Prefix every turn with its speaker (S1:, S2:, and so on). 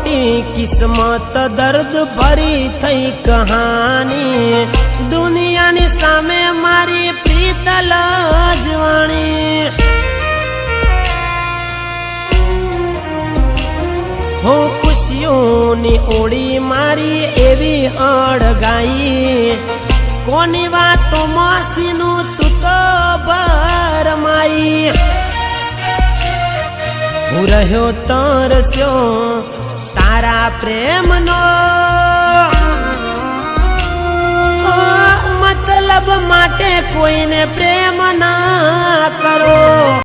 S1: खोटी किस्मत दर्द भरी थई कहानी दुनिया नी सामे मारी प्रीतल जवानी हो खुशियों नी ओड़ी मारी एवी अड़गाई कोनी वातो मासीनु तू तो बरमाई हूँ रह्यो तरस्यो तारा प्रेम नो मतलब माटे कोई ने प्रेम ना करो।